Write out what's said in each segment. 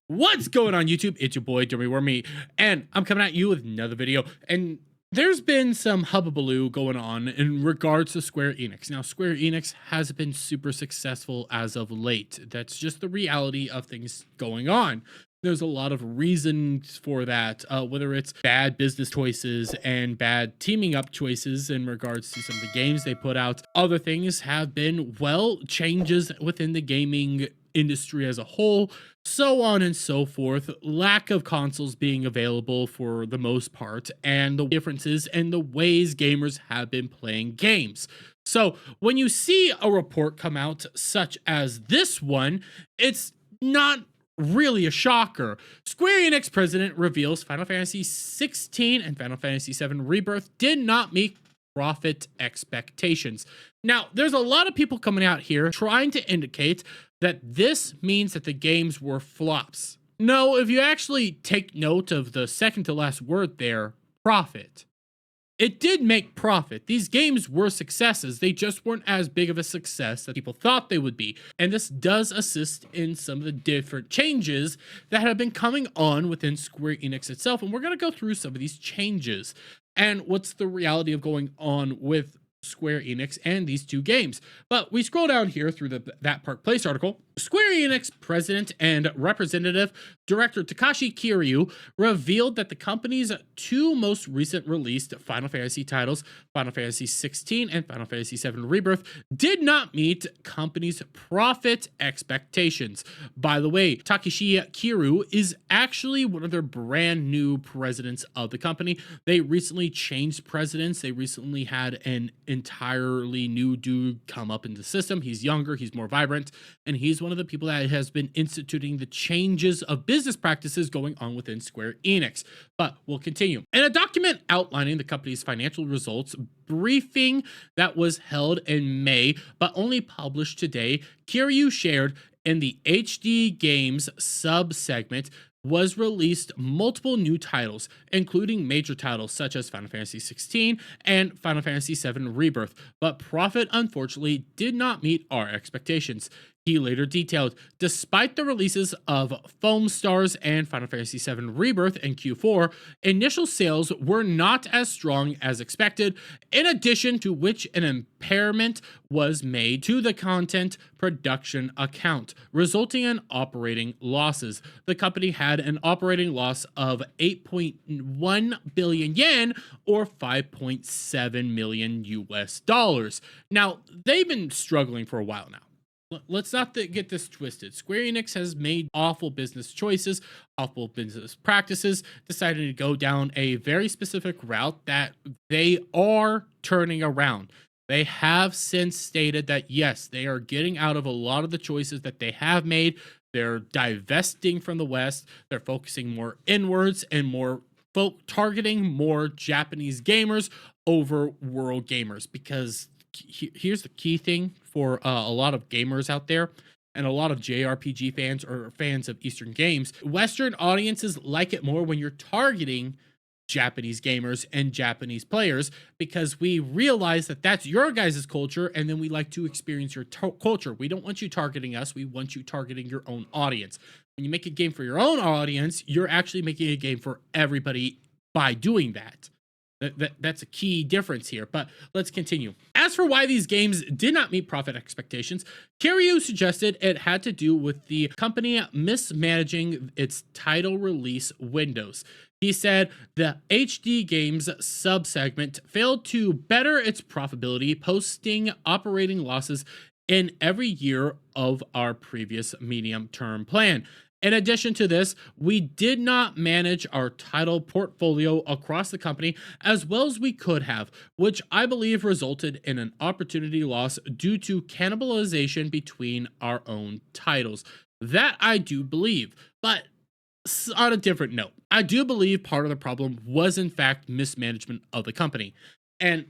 What's going on YouTube? It's your boy Wormy, and I'm coming at you with another video. And there's been some hubbubaloo going on in regards to Square Enix. Now, Square Enix has been super successful as of late. That's just the reality of things going on. There's a lot of reasons for that, whether it's bad business choices and bad teaming up choices in regards to some of the games they put out. Other things have been, well, changes within the gaming industry as a whole, so on and so forth, lack of consoles being available for the most part, and the differences in the ways gamers have been playing games. So when you see a report come out such as this one, it's not really a shocker. Square Enix president reveals Final Fantasy 16 and Final Fantasy 7 Rebirth did not meet profit expectations. Now, there's a lot of people coming out here trying to indicate that this means that the games were flops. No, if you actually take note of the second to last word there, profit. It did make profit. These games were successes. They just weren't as big of a success that people thought they would be. And this does assist in some of the different changes that have been coming on within Square Enix itself. And we're going to go through some of these changes and what's the reality of going on with Square Enix and these two games. But we scroll down here through the That Park Place article. Square Enix president and representative director Takashi Kiryu revealed that the company's two most recent released Final Fantasy titles, Final Fantasy 16 and Final Fantasy 7 Rebirth, did not meet company's profit expectations. By the way, Takashi Kiryu is actually one of their brand new presidents of the company. They recently changed presidents. They recently had an entirely new dude come up in the system. He's younger, he's more vibrant, and he's one of the people that has been instituting the changes of business practices going on within Square Enix. But we'll continue. In a document outlining the company's financial results briefing that was held in May, but only published today, Kiryu shared in the HD Games sub-segment was released multiple new titles, including major titles such as Final Fantasy 16 and Final Fantasy 7 Rebirth, but profit unfortunately did not meet our expectations. He later detailed, despite the releases of Foam Stars and Final Fantasy VII Rebirth in Q4, initial sales were not as strong as expected, in addition to which an impairment was made to the content production account, resulting in operating losses. The company had an operating loss of 8.1 billion yen or 5.7 million US dollars. Now, they've been struggling for a while now. Let's not get this twisted. Square Enix has made awful business choices, awful business practices, decided to go down a very specific route that they are turning around. They have since stated that, yes, they are getting out of a lot of the choices that they have made. They're divesting from the West. They're focusing more inwards and more targeting more Japanese gamers over world gamers, because here's the key thing for a lot of gamers out there and a lot of JRPG fans or fans of Eastern games. Western audiences like it more when you're targeting Japanese gamers and Japanese players, because we realize that that's your guys' culture, and then we like to experience your culture. We don't want you targeting us. We want you targeting your own audience. When you make a game for your own audience, you're actually making a game for everybody by doing that. That's a key difference here, but let's continue. As for why these games did not meet profit expectations, Kiryu suggested it had to do with the company mismanaging its title release windows. He said the HD Games subsegment failed to better its profitability, posting operating losses in every year of our previous medium-term plan. In addition to this, we did not manage our title portfolio across the company as well as we could have, which I believe resulted in an opportunity loss due to cannibalization between our own titles. That I do believe, but on a different note, I do believe part of the problem was in fact mismanagement of the company. And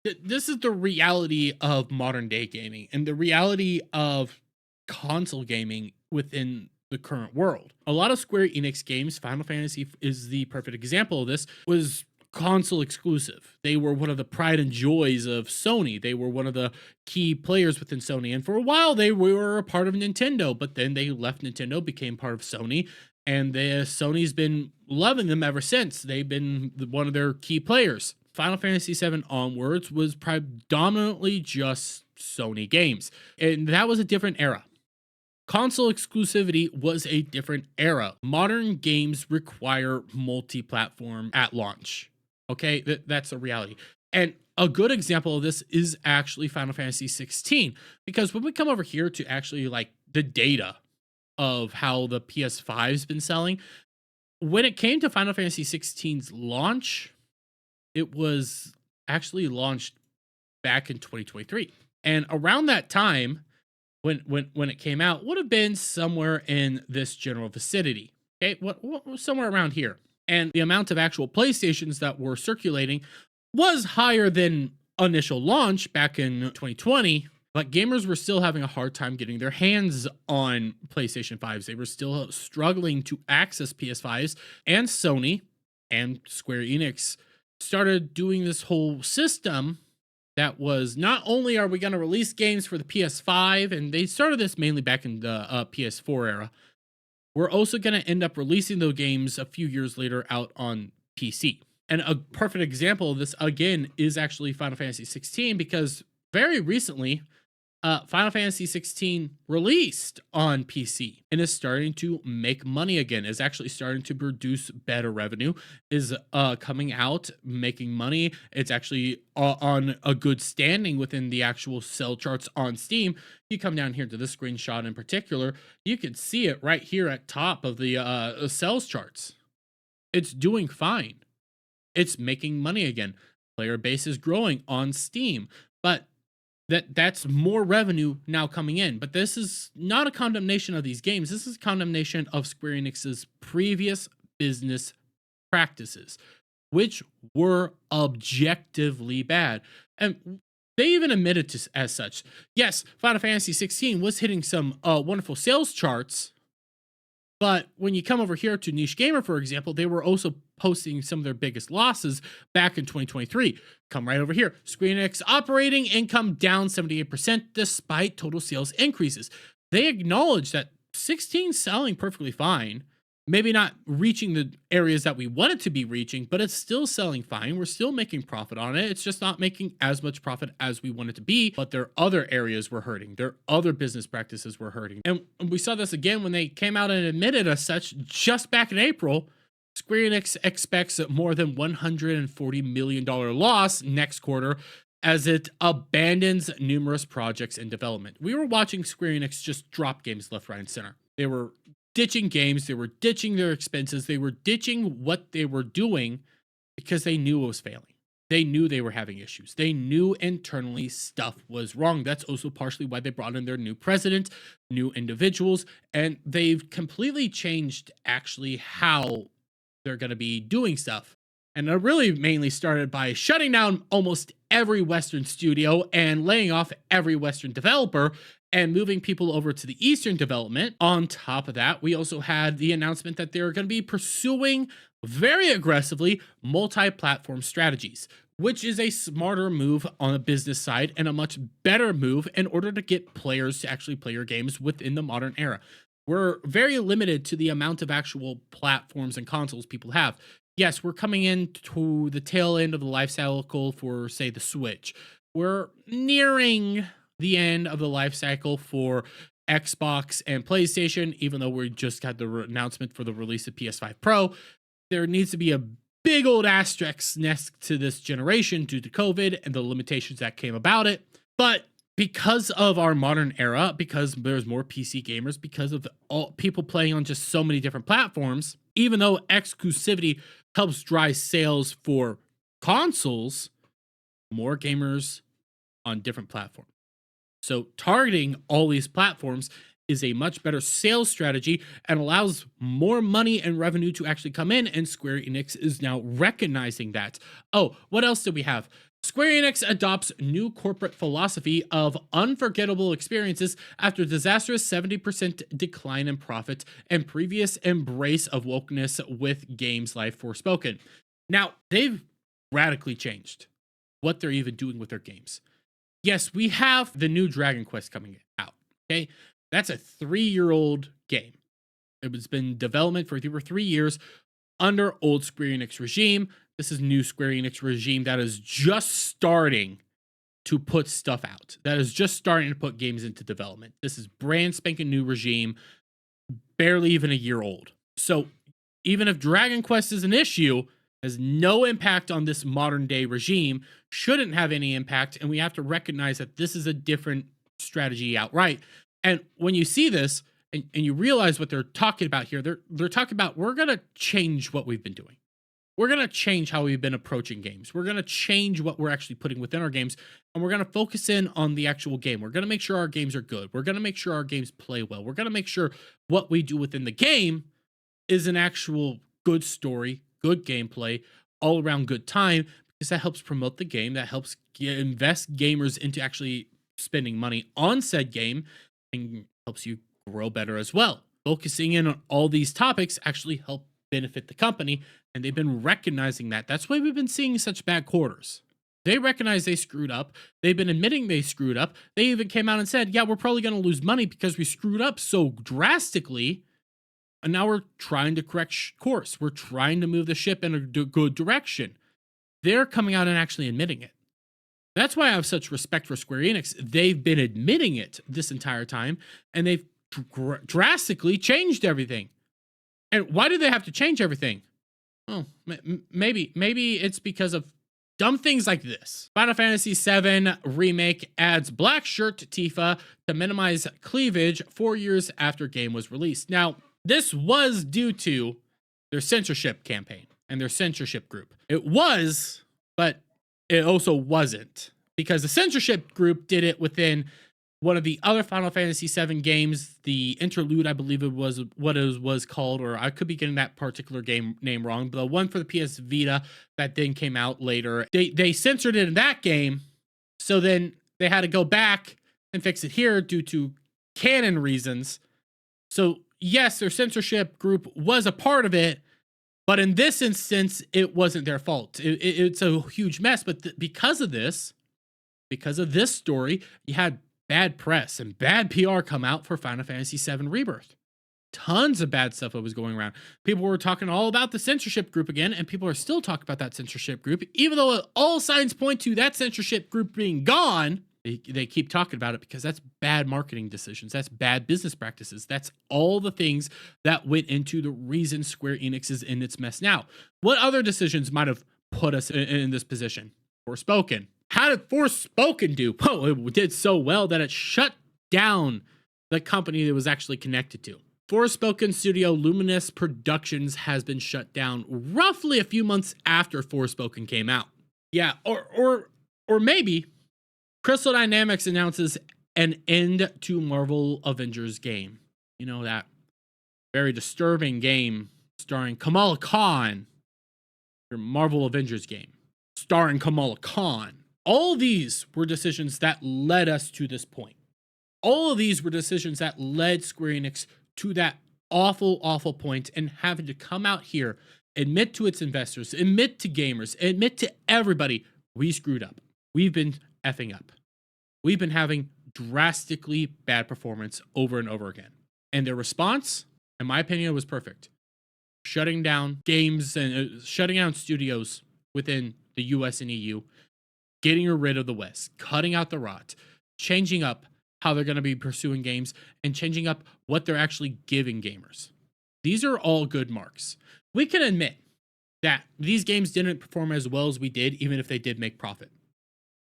this is the reality of modern day gaming and the reality of console gaming within the current world. A lot of Square Enix games, Final Fantasy is the perfect example of this, was console exclusive. They were one of the pride and joys of Sony. They were one of the key players within Sony. And for a while, they were a part of Nintendo, but then they left Nintendo, became part of Sony, and Sony's been loving them ever since. They've been one of their key players. Final Fantasy VII onwards was predominantly just Sony games, and that was a different era. Console exclusivity was a different era. Modern games require multi-platform at launch. Okay, that's a reality. And a good example of this is actually Final Fantasy 16, because when we come over here to actually like the data of how the PS5's been selling, when it came to Final Fantasy 16's launch, it was actually launched back in 2023. And around that time, when it came out, would have been somewhere in this general vicinity. Okay, what somewhere around here. And the amount of actual PlayStations that were circulating was higher than initial launch back in 2020, but gamers were still having a hard time getting their hands on PlayStation 5s. They were still struggling to access PS5s, and Sony and Square Enix started doing this whole system that was, not only are we going to release games for the PS5, and they started this mainly back in the PS4 era, we're also going to end up releasing those games a few years later out on PC. And a perfect example of this, again, is actually Final Fantasy 16, because very recently, Final Fantasy 16 released on PC and is starting to make money again, is actually starting to produce better revenue, is coming out, making money. It's actually on a good standing within the actual sell charts on Steam. You come down here to this screenshot in particular, you can see it right here at top of the sales charts. It's doing fine. It's making money again. Player base is growing on Steam, but that's more revenue now coming in. But this is not a condemnation of these games. This is a condemnation of Square Enix's previous business practices, which were objectively bad. And they even admitted to as such. Yes, Final Fantasy 16 was hitting some wonderful sales charts, but when you come over here to Niche Gamer, for example, they were also posting some of their biggest losses back in 2023. Come right over here. Square Enix operating income down 78% despite total sales increases. They acknowledge that 16 selling perfectly fine. Maybe not reaching the areas that we want it to be reaching, but it's still selling fine. We're still making profit on it. It's just not making as much profit as we want it to be, but their other areas were hurting. Their other business practices were hurting. And we saw this again when they came out and admitted as such just back in April. Square Enix expects more than $140 million loss next quarter as it abandons numerous projects in development. We were watching Square Enix just drop games left, right, and center. They were ditching games, they were ditching their expenses, they were ditching what they were doing because they knew it was failing. They knew they were having issues. They knew internally stuff was wrong. That's also partially why they brought in their new president, new individuals, and they've completely changed actually how they're going to be doing stuff. And it really mainly started by shutting down almost every Western studio and laying off every Western developer and moving people over to the Eastern development. On top of that, we also had the announcement that they're going to be pursuing very aggressively multi-platform strategies, which is a smarter move on the business side and a much better move in order to get players to actually play your games within the modern era. We're very limited to the amount of actual platforms and consoles people have. Yes, we're coming into the tail end of the life cycle for, say, the Switch. We're nearing the end of the life cycle for Xbox and PlayStation, even though we just got the announcement for the release of PS5 Pro. There needs to be a big old asterisk next to this generation due to COVID and the limitations that came about it. But because of our modern era, because there's more PC gamers, because of all people playing on just so many different platforms, even though exclusivity helps drive sales for consoles, more gamers on different platforms. So targeting all these platforms is a much better sales strategy and allows more money and revenue to actually come in, and Square Enix is now recognizing that. Oh, what else did we have? Square Enix adopts new corporate philosophy of unforgettable experiences after disastrous 70% decline in profit and previous embrace of wokeness with games like Forspoken. Now, they've radically changed what they're even doing with their games. Yes, we have the new Dragon Quest coming out, okay? That's a 3-year-old game. It was been development for over 3 years under old Square Enix regime. This is new Square Enix regime that is just starting to put stuff out. That is just starting to put games into development. This is brand spanking new regime, barely even a year old. So even if Dragon Quest is an issue, has no impact on this modern day regime, shouldn't have any impact, and we have to recognize that this is a different strategy outright. And when you see this and you realize what they're talking about here, they're talking about, we're gonna change what we've been doing. We're gonna change how we've been approaching games. We're gonna change what we're actually putting within our games, and we're gonna focus in on the actual game. We're gonna make sure our games are good. We're gonna make sure our games play well. We're gonna make sure what we do within the game is an actual good story, good gameplay, all around good time, because that helps promote the game. That helps invest gamers into actually spending money on said game, and helps you grow better as well. Focusing in on all these topics actually help benefit the company, and they've been recognizing that. That's why we've been seeing such bad quarters. They recognize they screwed up. They've been admitting they screwed up. They even came out and said, yeah, we're probably going to lose money because we screwed up so drastically. And now we're trying to correct course. We're trying to move the ship in a good direction. They're coming out and actually admitting it. That's why I have such respect for Square Enix. They've been admitting it this entire time, and they've drastically changed everything. And why do they have to change everything? Oh, maybe it's because of dumb things like this. Final Fantasy VII Remake adds black shirt to Tifa to minimize cleavage 4 years after game was released. Now, this was due to their censorship campaign and their censorship group. It was, but it also wasn't, because the censorship group did it within one of the other Final Fantasy VII games, the interlude, I believe it was what it was called, or I could be getting that particular game name wrong, but the one for the PS Vita that then came out later. They censored it in that game, so then they had to go back and fix it here due to canon reasons. So yes, their censorship group was a part of it, but in this instance, it wasn't their fault. It's a huge mess, but because of this story, you had bad press and bad PR come out for Final Fantasy VII Rebirth. Tons of bad stuff that was going around. People were talking all about the censorship group again, and people are still talking about that censorship group, even though all signs point to that censorship group being gone. They keep talking about it because that's bad marketing decisions. That's bad business practices. That's all the things that went into the reason Square Enix is in its mess now. What other decisions might have put us in this position? Forspoken. How did Forspoken do? Oh, it did so well that it shut down the company that was actually connected to. Forspoken studio Luminous Productions has been shut down roughly a few months after Forspoken came out. Yeah, or maybe Crystal Dynamics announces an end to Marvel Avengers game. You know, that very disturbing game starring Kamala Khan. Your Marvel Avengers game starring Kamala Khan. All these were decisions that led us to this point. All of these were decisions that led Square Enix to that awful, awful point, and having to come out here, admit to its investors, admit to gamers, admit to everybody, we screwed up. We've been effing up. We've been having drastically bad performance over and over again. And their response, in my opinion, was perfect. Shutting down games and shutting down studios within the US and EU, getting rid of the West, cutting out the rot, changing up how they're going to be pursuing games, and changing up what they're actually giving gamers. These are all good marks. We can admit that these games didn't perform as well as we did, even if they did make profit.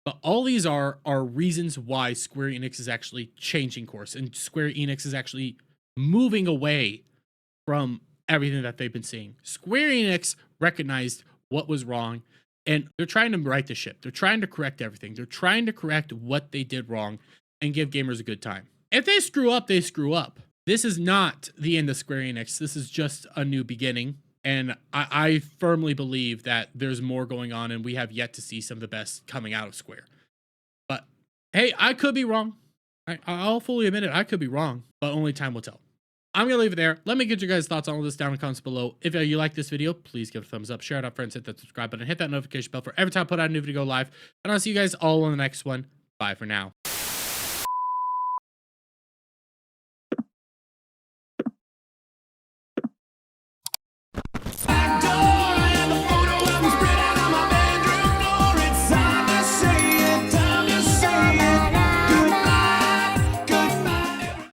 But all these are reasons why Square Enix is actually changing course, and Square Enix is actually moving away from everything that they've been seeing. Square Enix recognized what was wrong, and they're trying to right the ship. They're trying to correct everything. They're trying to correct what they did wrong and give gamers a good time. If they screw up, they screw up. This is not the end of Square Enix. This is just a new beginning. And I firmly believe that there's more going on, and we have yet to see some of the best coming out of Square. But hey, I could be wrong. I'll fully admit it. I could be wrong, but only time will tell. I'm going to leave it there. Let me get your guys' thoughts on all this down in the comments below. If you like this video, please give it a thumbs up, share it out, friends, hit that subscribe button, hit that notification bell for every time I put out a new video live. And I'll see you guys all on the next one. Bye for now.